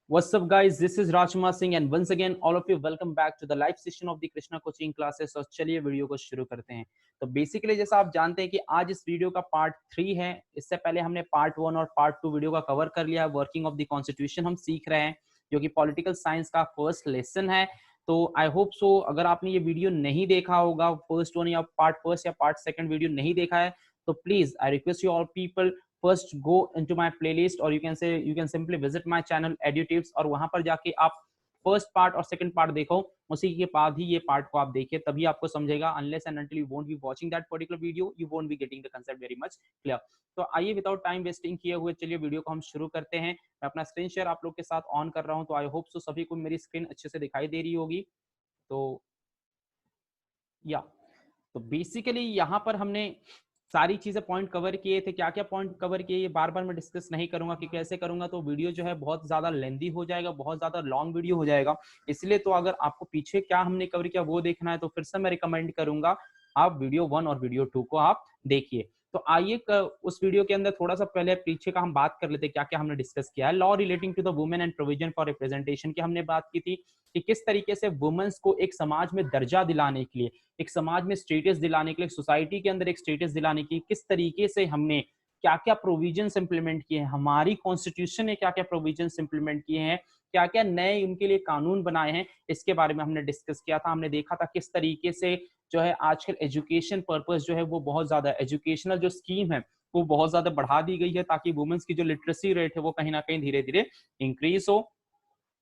What's up, guys? This is Rajkumar Singh, and once again, all of you, welcome back to the live session of the Krishna Coaching Classes. और चलिए video को शुरू करते हैं। तो basically जैसा आप जानते हैं कि आज इस वीडियो का पार्ट 3 है। इससे पहले हमने पार्ट 1 और पार्ट 2 वीडियो का कवर कर लिया है। वर्किंग ऑफ द कॉन्स्टिट्यूशन हम सीख रहे हैं, जो कि पॉलिटिकल साइंस का फर्स्ट लेसन है। तो आई होप सो अगर आपने ये वीडियो नहीं देखा होगा, फर्स्ट 1 या पार्ट फर्स्ट या पार्ट सेकंड वीडियो नहीं देखा है, तो please I request you all people, first go into my playlist, or you can simply visit my channel edutips, और वहां पर जाके आप फर्स्ट पार्ट और सेकंड पार्ट देखो। उसी के बाद ही ये पार्ट को आप देखिए, तभी आपको समझेगा। Unless and until you won't be watching that particular video, you won't be getting the concept very much clear. तो आइए विदाउट टाइम वेस्टिंग किए हुए चलिए वीडियो को हम शुरू करते हैं। मैं अपना स्क्रीन शेयर आप लोग के साथ ऑन कर रहा हूं, तो आई होप सो सभी को मेरी स्क्रीन अच्छे से दिखाई दे रही होगी। तो या तो बेसिकली यहाँ पर हमने सारी चीजें पॉइंट कवर किए थे। क्या क्या पॉइंट कवर किए ये बार बार मैं डिस्कस नहीं करूंगा, कि कैसे करूंगा तो वीडियो जो है बहुत ज्यादा लेंदी हो जाएगा, बहुत ज्यादा लॉन्ग वीडियो हो जाएगा। इसलिए तो अगर आपको पीछे क्या हमने कवर किया वो देखना है, तो फिर से मैं रिकमेंड करूंगा आप वीडियो 1 और वीडियो 2 को आप देखिए। तो आइए उस वीडियो के अंदर थोड़ा सा पहले पीछे का हम बात कर लेते हैं, क्या क्या हमने डिस्कस किया है। Law relating to the women and provision for representation की हमने बात की थी, कि किस तरीके से वुमेन्स को एक समाज में दर्जा दिलाने के लिए, एक समाज में स्टेटस दिलाने के लिए, सोसाइटी के अंदर एक स्टेटस दिलाने की किस तरीके से हमने क्या क्या प्रोविजंस इंप्लीमेंट किए हैं, हमारी कॉन्स्टिट्यूशन ने क्या क्या प्रोविजंस इंप्लीमेंट किए हैं, क्या क्या नए उनके लिए कानून बनाए हैं, इसके बारे में हमने डिस्कस किया था। हमने देखा था किस तरीके से जो है आजकल एजुकेशन पर्पस जो है वो बहुत ज्यादा, एजुकेशनल जो स्कीम है वो बहुत ज्यादा बढ़ा दी गई है, ताकि वुमेन्स की जो लिटरेसी रेट है वो कहीं ना कहीं धीरे धीरे इंक्रीज हो।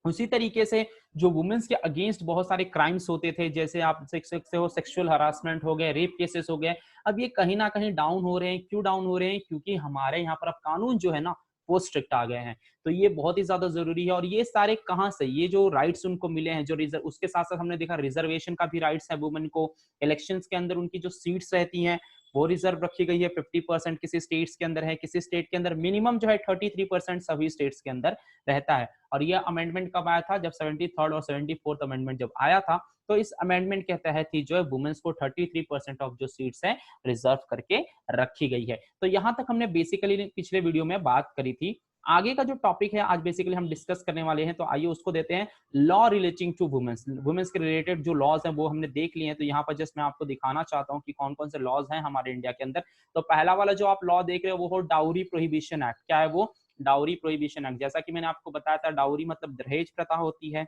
उसी तरीके से जो वुमेन्स के अगेंस्ट बहुत सारे क्राइम्स होते थे, जैसे आप सेक्सुअल हरासमेंट हो गए, रेप केसेस हो गए, अब ये कहीं ना कहीं डाउन हो रहे हैं। क्यों डाउन हो रहे हैं? क्योंकि हमारे यहाँ पर अब कानून जो है ना वो स्ट्रिक्ट आ गए हैं। तो ये बहुत ही ज्यादा जरूरी है। और ये सारे कहाँ से, ये जो राइट्स उनको मिले हैं, जो रिजर्व, उसके साथ साथ हमने देखा रिजर्वेशन का भी राइट्स है वुमेन को। इलेक्शंस के अंदर उनकी जो सीट्स रहती हैं वो रिजर्व रखी गई है। 50% किसी स्टेट्स के अंदर है, किसी स्टेट के अंदर मिनिमम जो है 33% सभी स्टेट्स के अंदर रहता है। और ये अमेंडमेंट कब आया था? जब 73rd और 74th अमेंडमेंट जब आया था, तो इस अमेंडमेंट के तहत ही जो है वुमेन्स को 33% ऑफ जो सीट्स है रिजर्व करके रखी गई है। तो यहां तक हमने बेसिकली पिछले वीडियो में बात करी थी। आगे का जो टॉपिक है आज बेसिकली हम डिस्कस करने वाले हैं, तो आइए उसको देते हैं। Law relating to womens, womens के रिलेटेड जो लॉज हैं वो हमने देख लिए हैं। तो यहाँ पर जस्ट मैं आपको दिखाना चाहता हूँ कि कौन कौन से लॉज हैं हमारे इंडिया के अंदर। तो पहला वाला जो आप लॉ देख रहे हो वो हो डाउरी प्रोहिबिशन एक्ट। क्या है वो? Dowry prohibition act. जैसा कि मैंने आपको बताया था, डाउरी मतलब दहेज प्रथा होती है।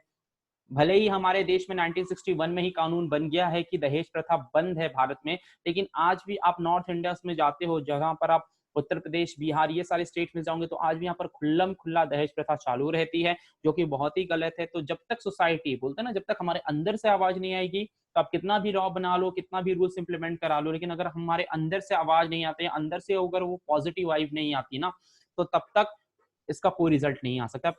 भले ही हमारे देश में 1961 में ही कानून बन गया है कि दहेज प्रथा बंद है भारत में, लेकिन आज भी आप नॉर्थ इंडिया में जाते हो, जहां पर आप उत्तर प्रदेश, बिहार, ये सारे स्टेट में जाओगे, तो आज भी यहाँ पर खुल्लम खुल्ला दहेज प्रथा चालू रहती है, जो कि बहुत ही गलत है। तो जब तक सोसाइटी, बोलते हैं ना, जब तक हमारे अंदर से आवाज नहीं आएगी, तो आप कितना भी लॉ बना लो, कितना भी रूल्स इंप्लीमेंट करा लो, लेकिन अगर हमारे अंदर से आवाज नहीं आती है, अंदर से अगर वो पॉजिटिव वाइब नहीं आती ना, तो तब तक इसका कोई रिजल्ट नहीं आ सकता।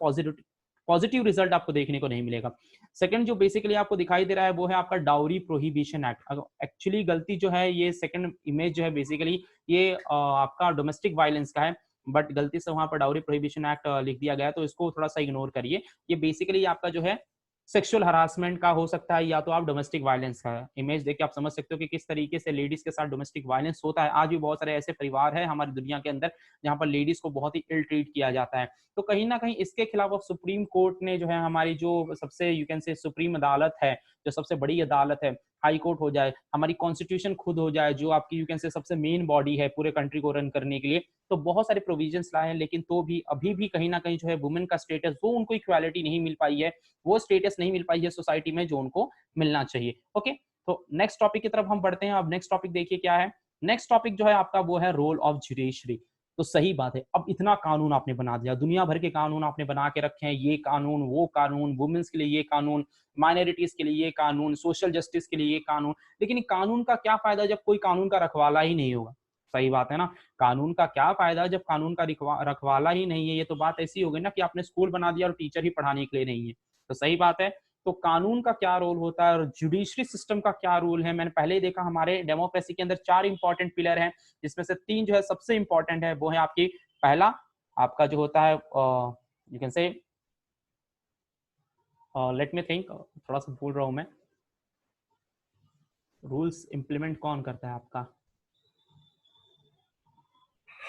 पॉजिटिव रिजल्ट आपको देखने को नहीं मिलेगा। सेकंड जो बेसिकली आपको दिखाई दे रहा है वो है आपका डाउरी प्रोहिबिशन एक्ट। एक्चुअली गलती जो है, ये सेकंड इमेज जो है बेसिकली ये आपका डोमेस्टिक वायलेंस का है, बट गलती से वहां पर डाउरी प्रोहिबिशन एक्ट लिख दिया गया, तो इसको थोड़ा सा इग्नोर करिए। ये बेसिकली आपका जो है सेक्सुअल हरासमेंट का हो सकता है, या तो आप डोमेस्टिक वायलेंस का। इमेज देख के आप समझ सकते हो कि किस तरीके से लेडीज के साथ डोमेस्टिक वायलेंस होता है। आज भी बहुत सारे ऐसे परिवार है हमारी दुनिया के अंदर जहां पर लेडीज को बहुत ही इल ट्रीट किया जाता है। तो कहीं ना कहीं इसके खिलाफ अब सुप्रीम कोर्ट ने जो है, हमारी जो सबसे यू कैन से सुप्रीम अदालत है, जो सबसे बड़ी अदालत है, हाई कोर्ट हो जाए, हमारी कॉन्स्टिट्यूशन खुद हो जाए, जो आपकी यू कैन से सबसे मेन बॉडी है पूरे कंट्री को रन करने के लिए, तो बहुत सारे प्रोविजंस लाए हैं। लेकिन तो भी अभी भी कहीं ना कहीं जो है वुमेन का स्टेटस, वो उनको इक्वालिटी नहीं मिल पाई है, वो स्टेटस नहीं मिल पाई है सोसाइटी में जो उनको मिलना चाहिए। ओके, तो नेक्स्ट टॉपिक की तरफ हम बढ़ते हैं। अब नेक्स्ट टॉपिक देखिए क्या है। नेक्स्ट टॉपिक जो है आपका वो है रोल ऑफ जुडिशरी। तो सही बात है, अब इतना कानून आपने बना दिया, दुनिया भर के कानून आपने बना के रखे हैं, ये कानून वो कानून, वुमेन्स के लिए ये कानून, माइनॉरिटीज के लिए ये कानून, सोशल जस्टिस के लिए ये कानून। लेकिन कानून का क्या फायदा जब कोई कानून का रखवाला ही नहीं होगा? सही बात है ना। कानून का क्या फायदा जब कानून का रखवाला ही नहीं है? ये तो बात ऐसी हो गई ना कि आपने स्कूल बना दिया और टीचर ही पढ़ाने के लिए नहीं है। तो सही बात है। तो कानून का क्या रोल होता है और जुडिशरी सिस्टम का क्या रोल है? मैंने पहले ही देखा, हमारे डेमोक्रेसी के अंदर 4 इंपॉर्टेंट पिलर हैं, जिसमें से 3 जो है सबसे इंपॉर्टेंट है। वो है आपकी, पहला आपका जो होता है, यू कैन से, लेट मी थिंक, थोड़ा सा भूल रहा हूं मैं, रूल्स इंप्लीमेंट कौन करता है आपका?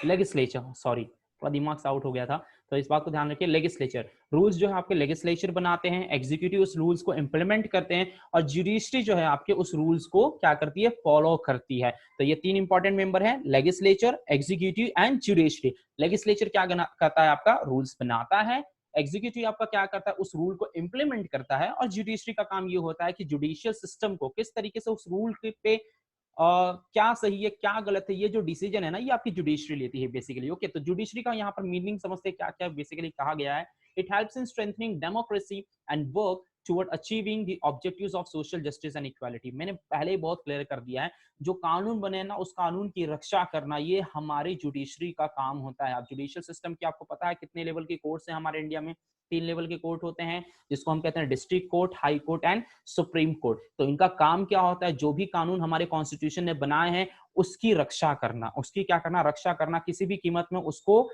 लेजिस्लेचर, सॉरी, थोड़ा दिमाग से आउट हो गया था। तो इस बात को ध्यान रखिए। लेजिस्लेचर, रूल्स जो है आपके लेजिस्लेचर बनाते हैं, एग्जीक्यूटिव उस रूल्स को इंप्लीमेंट करते हैं, और जुडिशरी जो है आपके उस रूल्स को क्या करती है, फॉलो करती है। तो ये तीन इंपॉर्टेंट मेंबर हैं, legislature, executive and judiciary. Legislature क्या करता है, आपका रूल्स बनाता है, एग्जीक्यूटिव आपका क्या करता है, उस रूल को इंप्लीमेंट करता है, और जुडिशरी का काम ये होता है कि जुडिशियल सिस्टम को किस तरीके से उस रूल पे क्या सही है क्या गलत है, ये जो डिसीजन है ना, ये आपकी जुडिशरी लेती है बेसिकली। ओके, तो जुडिशरी का यहाँ पर मीनिंग समझते हैं क्या क्या बेसिकली कहा गया है। It helps in strengthening democracy and work toward achieving the objectives of social justice and equality. मैंने पहले ही बहुत क्लियर कर दिया है, जो कानून बने ना उस कानून की रक्षा करना ये हमारी जुडिशरी का काम होता है। आप जुडिशियल सिस्टम की आपको पता है कितने लेवल के कोर्ट्स हैं हमारे इंडिया में, 3 लेवल के कोर्ट होते हैं, जिसको हम कहते हैं district court, high court and supreme court. तो इनका काम क्या होता है, जो भी कानून हमारे कॉन्स्टिट्यूशन ने बनाए हैं उसकी रक्षा करना, उसकी क्या करना, रक्षा करना, किसी भी कीमत में उसको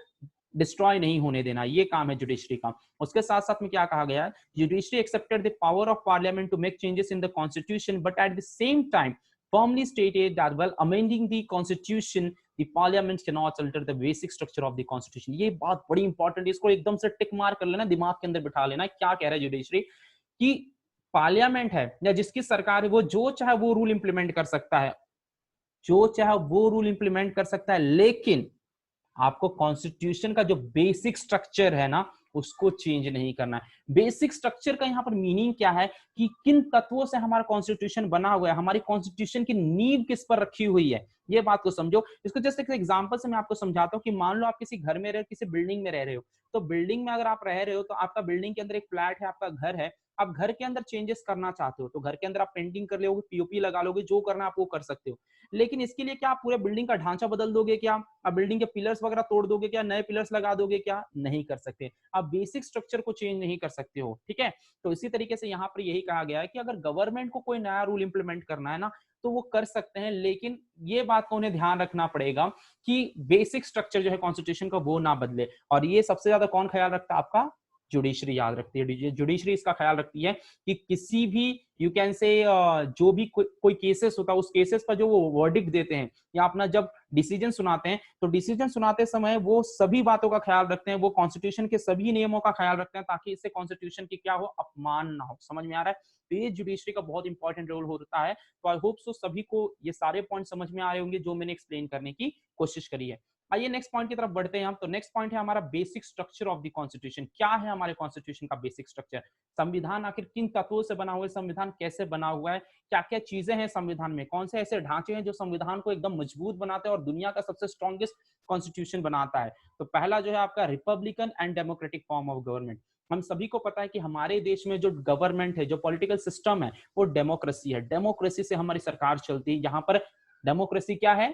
डिस्ट्रॉय नहीं होने देना, ये काम है जुडिशरी का। उसके साथ साथ में क्या कहा गया है, judiciary accepted the power of parliament to make changes in the constitution but at the same time firmly stated that while amending the constitution the parliament cannot alter the basic structure of the constitution। ये बात बड़ी important है, इसको एकदम से टिक मार कर लेना, दिमाग के अंदर बिठा लेना। क्या कह रहा है जुडिशरी कि पार्लियामेंट है या जिसकी सरकार है वो जो चाहे वो रूल इंप्लीमेंट कर सकता है, जो चाहे वो रूल इंप्लीमेंट कर सकता है, लेकिन आपको कॉन्स्टिट्यूशन का जो बेसिक स्ट्रक्चर है ना उसको चेंज नहीं करना है। बेसिक स्ट्रक्चर का यहाँ पर मीनिंग क्या है कि किन तत्वों से हमारा कॉन्स्टिट्यूशन बना हुआ है, हमारी कॉन्स्टिट्यूशन की नींव किस पर रखी हुई है, ये बात को समझो। इसको जस्ट एक एग्जांपल से मैं आपको समझाता हूँ कि मान लो आप किसी घर में रहे, किसी बिल्डिंग में रह रहे हो, तो बिल्डिंग में अगर आप रह रहे हो तो आपका बिल्डिंग के अंदर एक फ्लैट है, आपका घर है, आप घर के अंदर चेंजेस करना चाहते हो तो घर के अंदर आप पेंटिंग कर लोगे, पीओपी लगा लोगे, जो करना आप वो कर सकते हो। लेकिन इसके लिए क्या आप पूरे बिल्डिंग का ढांचा बदल दोगे क्या, आप बिल्डिंग के पिलर्स वगैरह तोड़ दोगे क्या, नए पिलर्स लगा दोगे क्या, नहीं कर सकते। आप बेसिक स्ट्रक्चर को चेंज नहीं कर सकते हो, ठीक है। तो इसी तरीके से यहाँ पर यही कहा गया है कि अगर गवर्नमेंट को कोई नया रूल इंप्लीमेंट करना है ना तो वो कर सकते हैं, लेकिन ये बात को उन्हें ध्यान रखना पड़ेगा कि बेसिक स्ट्रक्चर जो है कॉन्स्टिट्यूशन का वो ना बदले। और ये सबसे ज्यादा कौन ख्याल रखता है, आपका जुडिशरी याद रखती है। जुडिशरी इसका ख्याल रखती है कि किसी भी यू कैन से जो भी कोई केसेस होता है उस केसेस पर जो वो वर्डिक्ट देते हैं या अपना जब डिसीजन सुनाते हैं तो डिसीजन सुनाते समय वो सभी बातों का ख्याल रखते हैं, वो कॉन्स्टिट्यूशन के सभी नियमों का ख्याल रखते हैं ताकि इससे कॉन्स्टिट्यूशन की क्या हो, अपमान ना हो। समझ में आ रहा है? तो ये जुडिशरी का बहुत इंपॉर्टेंट रोल होता है। तो आई होप सो सभी को ये सारे पॉइंट समझ में आए होंगे जो मैंने एक्सप्लेन करने की कोशिश करी है। आइए नेक्स्ट पॉइंट की तरफ बढ़ते हैं हम। तो नेक्स्ट पॉइंट है हमारा basic structure of the constitution. क्या है हमारे कॉन्स्टिट्यूशन का बेसिक स्ट्रक्चर? संविधान आखिर किन तत्वों से बना हुआ है, संविधान कैसे बना हुआ है, क्या क्या चीजें हैं संविधान में, कौन से ऐसे ढांचे हैं जो संविधान को एकदम मजबूत बनाते हैं और दुनिया का सबसे स्ट्रॉन्गेस्ट कॉन्स्टिट्यूशन बनाता है। तो पहला जो है आपका Republican and democratic form of government. हम सभी को पता है कि हमारे देश में जो गवर्नमेंट है, जो पॉलिटिकल सिस्टम है, वो डेमोक्रेसी है। डेमोक्रेसी से हमारी सरकार चलती है। यहाँ पर डेमोक्रेसी क्या है,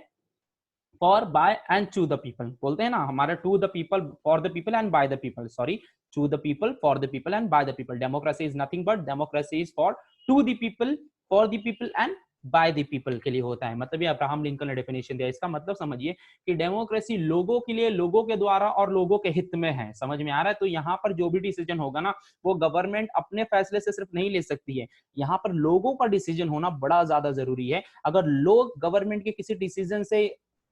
for by and to the people बोलते हैं ना हमारा, to the people, for the people and by the people, sorry, to the people, for the people and by the people. Democracy is nothing but democracy is for to the people, for the people and by the people के लिए होता है। मतलब ये Abraham Lincoln ने definition दिया। इसका मतलब समझिए कि डेमोक्रेसी लोगों के लिए, लोगों के द्वारा और लोगों के हित में है। समझ में आ रहा है? तो यहाँ पर जो भी डिसीजन होगा ना वो गवर्नमेंट अपने फैसले से सिर्फ नहीं ले सकती है, यहाँ पर लोगों का डिसीजन होना बड़ा ज्यादा जरूरी है। अगर लोग गवर्नमेंट के किसी डिसीजन से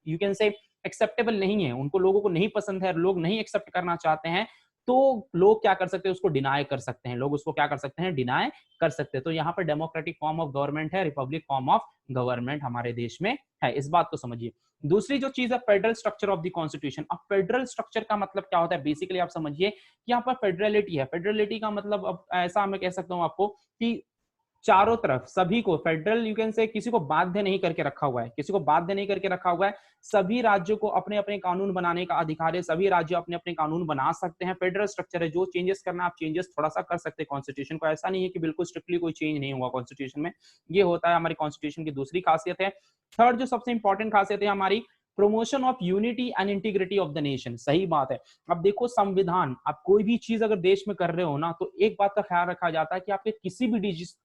यू कैन से एक्सेप्टेबल नहीं है, उनको लोगों को नहीं पसंद है, लोग नहीं एक्सेप्ट करना चाहते हैं, तो लोग क्या कर सकते हैं, उसको डिनाई कर सकते हैं। लोग उसको क्या कर सकते हैं, डिनाई कर सकते हैं। तो यहाँ पर डेमोक्रेटिक फॉर्म ऑफ गवर्नमेंट है, रिपब्लिक फॉर्म ऑफ गवर्नमेंट हमारे देश में है। इस बात को समझिए। दूसरी जो चीज है federal structure of the constitution. अब फेडरल स्ट्रक्चर का मतलब क्या होता है, बेसिकली आप समझिए कि यहाँ पर फेडरलिटी है। फेडरलिटी का मतलब अब ऐसा मैं कह सकता हूँ आपको कि चारों तरफ सभी को फेडरल यू कैन से किसी को बाध्य नहीं करके रखा हुआ है, किसी को बाध्य नहीं करके रखा हुआ है। सभी राज्यों को अपने अपने कानून बनाने का अधिकार है, सभी राज्य अपने अपने कानून बना सकते हैं। फेडरल स्ट्रक्चर है, जो चेंजेस करना आप चेंजेस थोड़ा सा कर सकते हैं कॉन्स्टिट्यूशन को। ऐसा नहीं है कि बिल्कुल स्ट्रिक्टली कोई चेंज नहीं हुआ कॉन्स्टिट्यूशन में। ये होता है हमारी कॉन्स्टिट्यूशन की दूसरी खासियत है। थर्ड जो सबसे इंपॉर्टेंट खासियत है हमारी, promotion of unity and integrity of the nation. सही बात है। अब देखो संविधान, आप कोई भी चीज अगर देश में कर रहे हो ना तो एक बात का ख्याल रखा जाता है कि आपके किसी भी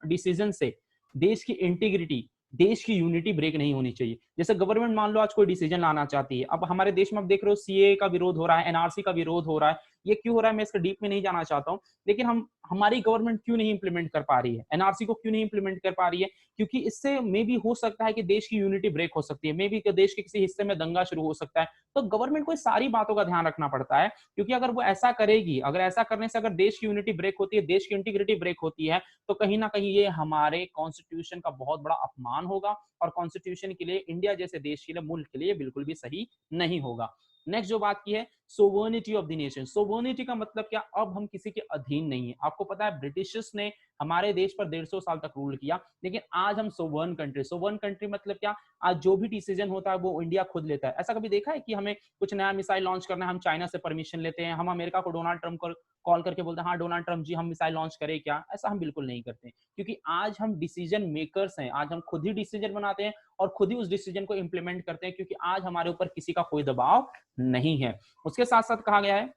डिसीजन से देश की इंटीग्रिटी, देश की यूनिटी ब्रेक नहीं होनी चाहिए। जैसे गवर्नमेंट मान लो आज कोई डिसीजन लाना चाहती है, अब हमारे देश में आप देख रहे हो सीए का विरोध हो रहा है, एनआरसी का विरोध हो रहा है, ये क्यों हो रहा है मैं इसके डीप में नहीं जाना चाहता हूँ, लेकिन हमारी गवर्नमेंट क्यों नहीं इंप्लीमेंट कर पा रही है, एनआरसी को क्यों नहीं इंप्लीमेंट कर पा रही है, क्योंकि इससे मे बी हो सकता है कि देश की यूनिटी ब्रेक हो सकती है, मे बी देश के किसी हिस्से में दंगा शुरू हो सकता है। तो गवर्नमेंट को सारी बातों का ध्यान रखना पड़ता है, क्योंकि अगर वो ऐसा करेगी, अगर ऐसा करने से अगर देश की यूनिटी ब्रेक होती है, देश की इंटीग्रिटी ब्रेक होती है, तो कहीं ना कहीं ये हमारे कॉन्स्टिट्यूशन का बहुत बड़ा अपमान होगा, और कॉन्स्टिट्यूशन के लिए, इंडिया जैसे देश के लिए, मुल्क के लिए बिल्कुल भी सही नहीं होगा। नेक्स्ट जो बात की है, sovereignty of the nation. Sovereignty का मतलब क्या, अब हम किसी के अधीन नहीं है। आपको पता है ब्रिटिशर्स ने हमारे देश पर 150 साल तक रूल किया, लेकिन आज हम सोवर्न कंट्री। सोवर्न कंट्री मतलब क्या, आज जो भी डिसीजन होता है वो इंडिया खुद लेता है। ऐसा कभी देखा है कि हमें कुछ नया मिसाइल लॉन्च करना है, हम चाइना से परमिशन लेते हैं, हम अमेरिका को डोनाल्ड ट्रंप को कॉल करके बोलते हैं हाँ डोनाल्ड ट्रंप जी हम मिसाइल लॉन्च करें क्या? ऐसा हम बिल्कुल नहीं करते, क्योंकि आज हम डिसीजन मेकर्स हैं, आज हम खुद ही डिसीजन बनाते हैं और खुद ही उस डिसीजन को इंप्लीमेंट करते हैं, क्योंकि आज हमारे ऊपर किसी का कोई दबाव नहीं है। उसके साथ साथ कहा गया है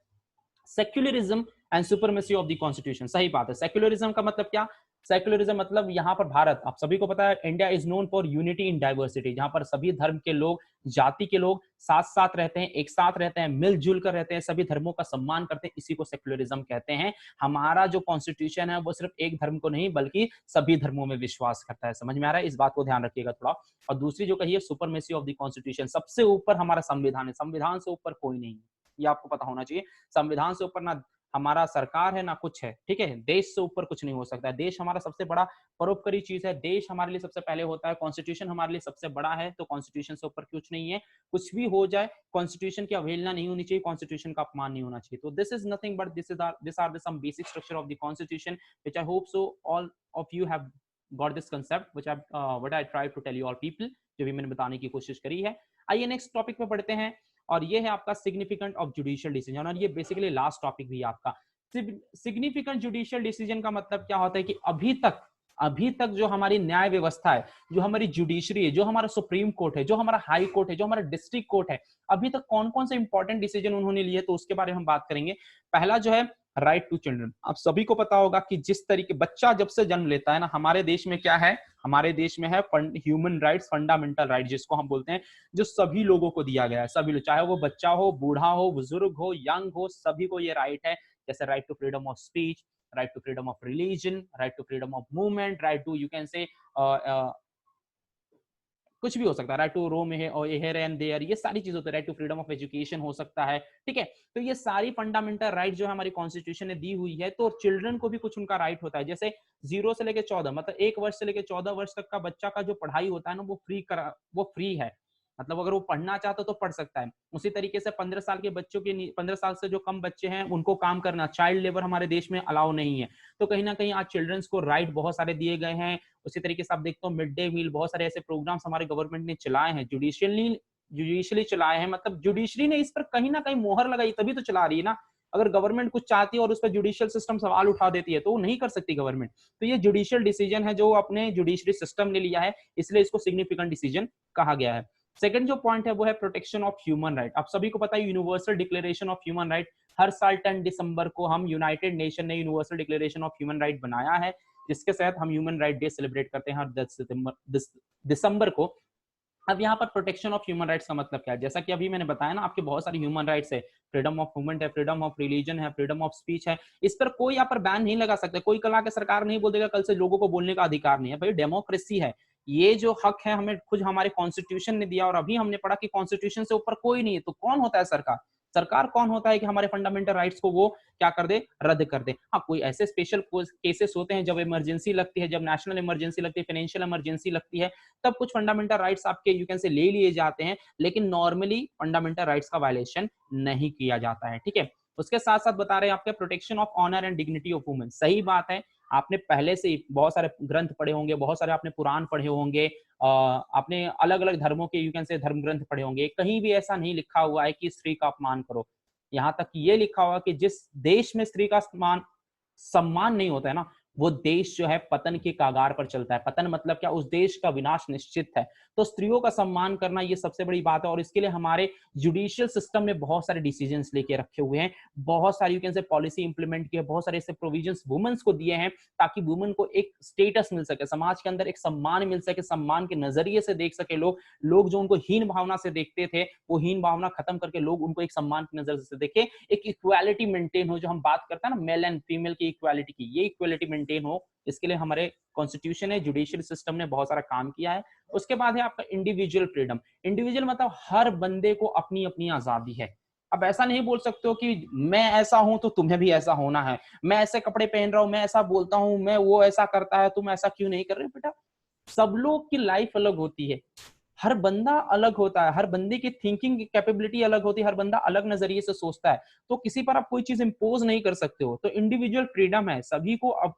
secularism and supremacy of the constitution. सही बात है। सेक्युलरिज्म का मतलब क्या, सेक्युलरिज्म मतलब यहाँ पर भारत, आप सभी को पता है India is known for unity in diversity, जहां पर सभी धर्म के लोग, जाति के लोग साथ साथ रहते हैं, एक साथ रहते हैं, मिलजुल कर रहते हैं, सभी धर्मों का सम्मान करते हैं, इसी को सेक्युलरिज्म कहते हैं। हमारा जो कॉन्स्टिट्यूशन है वो सिर्फ एक धर्म को नहीं बल्कि सभी धर्मों में विश्वास करता है। समझ में आ रहा है? इस बात को ध्यान रखिएगा थोड़ा। और दूसरी जो कही है सुपरमेसी ऑफ द कॉन्स्टिट्यूशन, सबसे ऊपर हमारा संविधान है, संविधान से ऊपर कोई नहीं है, ये आपको पता होना चाहिए। संविधान से ऊपर ना हमारा सरकार है ना कुछ है, ठीक है। देश से ऊपर कुछ नहीं हो सकता है। देश हमारा सबसे बड़ा परोपकारी चीज है, देश हमारे लिए सबसे पहले होता है, कॉन्स्टिट्यूशन हमारे लिए सबसे बड़ा है, तो कॉन्स्टिट्यूशन से ऊपर कुछ नहीं है। कुछ भी हो जाए, कॉन्स्टिट्यूशन की अवहेलना नहीं होनी चाहिए, कॉन्स्टिट्यूशन का अपमान नहीं होना चाहिए। तो this is nothing but this are the some basic structure of the constitution which I hope so all of you have got this concept which I try to tell you all people, जो भी मैंने बताने की कोशिश करी है। आइए next topic पे पढ़ते हैं, और ये है आपका सिग्निफिकेंट ऑफ जुडिशियल डिसीजन, और ये बेसिकली लास्ट टॉपिक भी है आपका। सिग्निफिकेंट जुडिशियल डिसीजन का मतलब क्या होता है कि अभी तक जो हमारी न्याय व्यवस्था है, जो हमारी जुडिशरी है, जो हमारा सुप्रीम कोर्ट है, जो हमारा हाई कोर्ट है, जो हमारा डिस्ट्रिक्ट कोर्ट है, अभी तक कौन कौन से इंपॉर्टेंट डिसीजन उन्होंने लिए, तो उसके बारे में हम बात करेंगे। पहला जो है राइट टू चिल्ड्रन। आप सभी को पता होगा कि जिस तरीके बच्चा जब से जन्म लेता है ना, हमारे देश में क्या है, हमारे देश में है ह्यूमन राइट्स, फंडामेंटल राइट जिसको हम बोलते हैं, जो सभी लोगों को दिया गया है। सभी लोग, चाहे वो बच्चा हो, बूढ़ा हो, बुजुर्ग हो, यंग हो, सभी को ये राइट है। जैसे right to freedom of speech, right to freedom of religion, right to freedom of movement, right to you can say कुछ भी हो सकता है, राइट टू रोम और हेयर एंड देयर, ये सारी चीज होती है। Right to freedom of education हो सकता है, ठीक है। तो ये सारी फंडामेंटल राइट जो है हमारी कॉन्स्टिट्यूशन ने दी हुई है। तो चिल्ड्रन को भी कुछ उनका राइट होता है, जैसे 0 से लेकर 14, मतलब 1 वर्ष से लेकर 14 वर्ष तक का बच्चा का जो पढ़ाई होता है ना, वो फ्री है। मतलब अगर वो पढ़ना चाहता तो पढ़ सकता है। उसी तरीके से 15 साल के बच्चों के 15 साल से जो कम बच्चे हैं उनको काम करना, चाइल्ड लेबर हमारे देश में अलाउ नहीं है। तो कहीं ना कहीं आज चिल्ड्रंस को राइट बहुत सारे दिए गए हैं। उसी तरीके से आप देखते हो मिड डे मील, बहुत सारे ऐसे प्रोग्राम्स हमारे गवर्नमेंट ने चलाए हैं, जुडिशियली चलाए हैं। मतलब जुडिशरी ने इस पर कहीं ना कहीं मोहर लगाई, तभी तो चला रही है ना। अगर गवर्नमेंट कुछ चाहती है और उस पर जुडिशियल सिस्टम सवाल उठा देती है तो वो नहीं कर सकती गवर्नमेंट। तो ये जुडिशियल डिसीजन है जो अपने जुडिशरी सिस्टम ने लिया है, इसलिए इसको सिग्निफिकेंट डिसीजन कहा गया है। सेकंड जो पॉइंट है वो है प्रोटेक्शन ऑफ ह्यूमन राइट। आप सभी को पता है universal declaration of human right, हर साल 10 दिसंबर को हम यूनाइटेड नेशन ने universal declaration of human right बनाया है, जिसके तहत हम ह्यूमन राइट डे सेलिब्रेट करते हैं हर 10 दिसंबर को। अब यहाँ पर प्रोटेक्शन ऑफ ह्यूमन राइट्स का मतलब क्या है, जैसा कि अभी मैंने बताया ना, आपके बहुत सारे ह्यूमन राइट्स है, फ्रीडम ऑफ मूवमेंट है, फ्रीडम ऑफ रिलीजन है, फ्रीडम ऑफ स्पीच है। इस पर कोई यहाँ पर बैन नहीं लगा सकता। कोई कल आके सरकार नहीं बोल देगा कल से लोगों को बोलने का अधिकार नहीं है। भाई डेमोक्रेसी है, ये जो हक है हमें खुद हमारे कॉन्स्टिट्यूशन ने दिया। और अभी हमने पढ़ा कि कॉन्स्टिट्यूशन से ऊपर कोई नहीं है। तो कौन होता है सरकार? सरकार कौन होता है कि हमारे फंडामेंटल राइट्स को वो क्या कर दे, रद्द कर दे। हाँ, कोई ऐसे स्पेशल केसेस होते हैं जब इमरजेंसी लगती है, जब नेशनल इमरजेंसी लगती है, फाइनेंशियल इमरजेंसी लगती है, तब कुछ फंडामेंटल राइट्स आपके यू कैन से ले लिए जाते हैं, लेकिन नॉर्मली फंडामेंटल राइट्स का वायलेशन नहीं किया जाता है, ठीक है। उसके साथ साथ बता रहे हैं आपके protection of honour and dignity of women. सही बात है, आपने पहले से ही बहुत सारे ग्रंथ पढ़े होंगे, बहुत सारे आपने पुराण पढ़े होंगे, आपने अलग अलग धर्मों के यू कैन से धर्म ग्रंथ पढ़े होंगे। कहीं भी ऐसा नहीं लिखा हुआ है कि स्त्री का अपमान करो। यहाँ तक कि ये लिखा हुआ कि जिस देश में स्त्री का सम्मान नहीं होता है ना, वो देश जो है पतन के कागार पर चलता है। पतन मतलब क्या? उस देश का विनाश निश्चित है। तो स्त्रियों का सम्मान करना ये सबसे बड़ी बात है और इसके लिए हमारे जुडिशियल सिस्टम ने बहुत सारे डिसीजंस लेके रखे हुए हैं, बहुत सारी यू कैन से पॉलिसी इंप्लीमेंट की है, बहुत सारे ऐसे प्रोविजंस वुमेन्स को दिए हैं ताकि वुमेन को एक स्टेटस मिल सके, समाज के अंदर एक सम्मान मिल सके, सम्मान के नजरिए से देख सके लोग। लोग जो उनको हीन भावना से देखते थे, वो हीन भावना खत्म करके लोग उनको एक सम्मान की नजर से देखे, एक इक्वालिटी मेंटेन हो। जो हम बात करते हैं ना मेल एंड फीमेल की इक्वालिटी की, ये इक्वालिटी मेंटेन हो, इसके लिए हमारे कॉन्स्टिट्यूशन है, जुडिशियल सिस्टम ने बहुत सारा काम किया है। उसके बाद है आपका इंडिविजुअल फ्रीडम। इंडिविजुअल मतलब हर बंदे को अपनी अपनी आजादी है। अब ऐसा नहीं बोल सकते हो कि मैं ऐसा हूं तो तुम्हें भी ऐसा होना है, मैं ऐसे कपड़े पहन रहा हूं, मैं ऐसा बोलता हूं, मैं वो ऐसा करता है, तुम ऐसा क्यों नहीं कर रहे हो। बेटा, सब लोग की लाइफ अलग होती है, हर बंदा अलग होता है, हर बंदे की थिंकिंग कैपेबिलिटी अलग होती है, हर बंदा अलग नजरिए से सोचता है, तो किसी पर आप कोई चीज इंपोज नहीं कर सकते हो। तो इंडिविजुअल फ्रीडम है, सभी को अब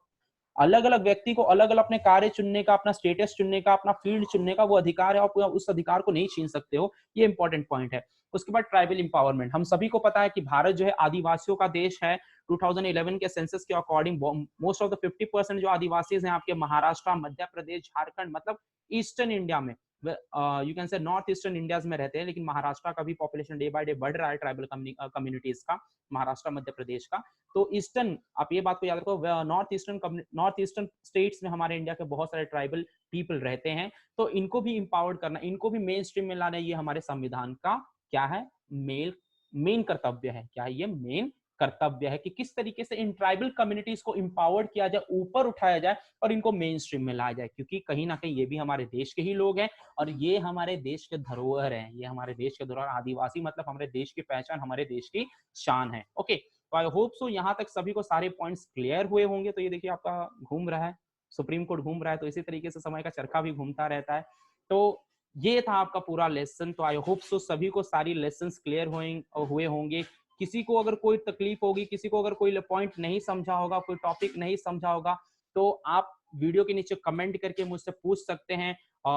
अलग अलग व्यक्ति को अलग अलग अपने कार्य चुनने का, अपना स्टेटस चुनने का, अपना फील्ड चुनने का वो अधिकार है, आप उस अधिकार को नहीं छीन सकते हो। ये इंपॉर्टेंट पॉइंट है। उसके बाद ट्राइबल इंपावरमेंट। हम सभी को पता है कि भारत जो है आदिवासियों का देश है। 2011 के सेंसस के अकॉर्डिंग मोस्ट ऑफ द 50% जो आदिवासी हैं आपके महाराष्ट्र, मध्य प्रदेश, झारखंड, मतलब ईस्टर्न इंडिया में, यू कैन से नॉर्थ ईस्टर्न इंडिया में रहते हैं, लेकिन महाराष्ट्र का भी पॉपुलेशन डे बाय डे बढ़ रहा है, ट्राइबल कम्युनिटीज का, महाराष्ट्र मध्य प्रदेश का। तो ईस्टर्न, आप ये बात को याद रखो, नॉर्थ ईस्टर्न स्टेट्स में हमारे इंडिया के बहुत सारे ट्राइबल पीपल रहते हैं। तो इनको भी इंपावर्ड करना, इनको भी मेन स्ट्रीम में लाना, ये हमारे संविधान का क्या है, मेन कर्तव्य है। क्या है ये? मेन कर्तव्य है कि किस तरीके से इन ट्राइबल कम्युनिटीज को इंपावर्ड किया जाए, ऊपर उठाया जाए और इनको मेन स्ट्रीम में लाया जाए, क्योंकि कहीं ना कहीं ये भी हमारे देश के ही लोग हैं और ये हमारे देश के धरोहर हैं, ये हमारे देश के धरोहर। आदिवासी मतलब हमारे देश की पहचान, हमारे देश की शान है। ओके, तो आई होप सो यहाँ तक सभी को सारे पॉइंट्स क्लियर हुए होंगे। तो ये देखिए आपका घूम रहा है, सुप्रीम कोर्ट घूम रहा है, तो इसी तरीके से समय का चरखा भी घूमता रहता है। तो ये था आपका पूरा लेसन। तो आई होप सो सभी को सारी लेसन्स क्लियर हुए होंगे। किसी को अगर कोई तकलीफ होगी, किसी को अगर कोई पॉइंट नहीं समझा होगा, कोई टॉपिक नहीं समझा होगा, तो आप वीडियो के नीचे कमेंट करके मुझसे पूछ सकते हैं।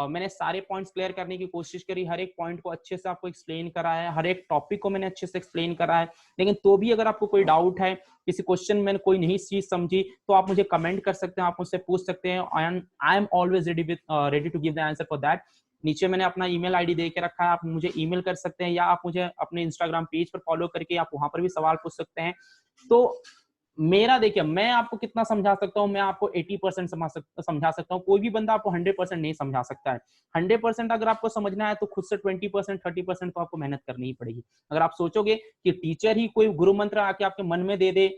मैंने सारे पॉइंट्स क्लियर करने की कोशिश करी, हर एक पॉइंट को अच्छे से आपको एक्सप्लेन करा है, हर एक टॉपिक को मैंने अच्छे से एक्सप्लेन करा है। लेकिन तो भी अगर आपको कोई डाउट है, किसी क्वेश्चन में कोई नहीं चीज समझी, तो आप मुझे कमेंट कर सकते हैं, आप मुझसे पूछ सकते हैं। I am always ready to give the answer for that. नीचे मैंने अपना ईमेल आईडी दे के रखा है, आप मुझे ईमेल कर सकते हैं या आप मुझे अपने इंस्टाग्राम पेज पर फॉलो करके आप वहां पर भी सवाल पूछ सकते हैं। तो मेरा देखिए, मैं आपको कितना समझा सकता हूँ, मैं आपको 80% समझा सकता हूँ, कोई भी बंदा आपको 100% नहीं समझा सकता है। 100% अगर आपको समझना है तो खुद से 20% 30% तो आपको मेहनत करनी ही पड़ेगी। अगर आप सोचोगे कि टीचर ही कोई गुरु मंत्र आके आपके मन में दे दे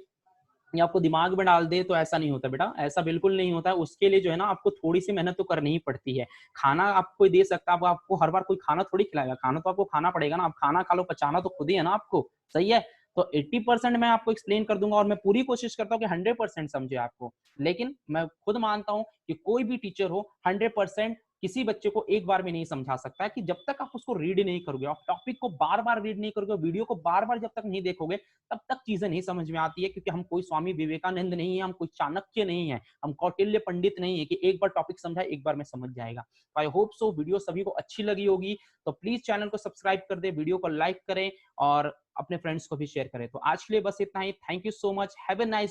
या आपको दिमाग में डाल दे, तो ऐसा नहीं होता बेटा, ऐसा बिल्कुल नहीं होता है। उसके लिए जो है ना, आपको थोड़ी सी मेहनत तो करनी ही पड़ती है। खाना आपको कोई दे सकता है, आपको हर बार कोई खाना थोड़ी खिलाएगा, खाना तो आपको खाना पड़ेगा ना। आप खाना खा लो, पचाना तो खुद ही है ना आपको, सही है। तो 80% मैं आपको एक्सप्लेन कर दूंगा और मैं पूरी कोशिश करता हूँ कि 100% समझे आपको। लेकिन मैं खुद मानता हूँ कि कोई भी टीचर हो 100% किसी बच्चे को एक बार में नहीं समझा सकता है, कि जब तक आप उसको रीड नहीं करोगे, आप टॉपिक को बार बार रीड नहीं करोगे, वीडियो को बार बार जब तक नहीं देखोगे, तब तक चीजें नहीं समझ में आती है। क्योंकि हम कोई स्वामी विवेकानंद नहीं है, हम कोई चाणक्य नहीं है, हम कौटिल्य पंडित नहीं है कि एक बार टॉपिक समझा एक बार में समझ जाएगा। आई होप सो वीडियो सभी को अच्छी लगी होगी। तो प्लीज चैनल को सब्सक्राइब कर दे, वीडियो को लाइक करें और अपने फ्रेंड्स को भी शेयर करें। तो आज के लिए बस इतना ही। Thank you so much, have a nice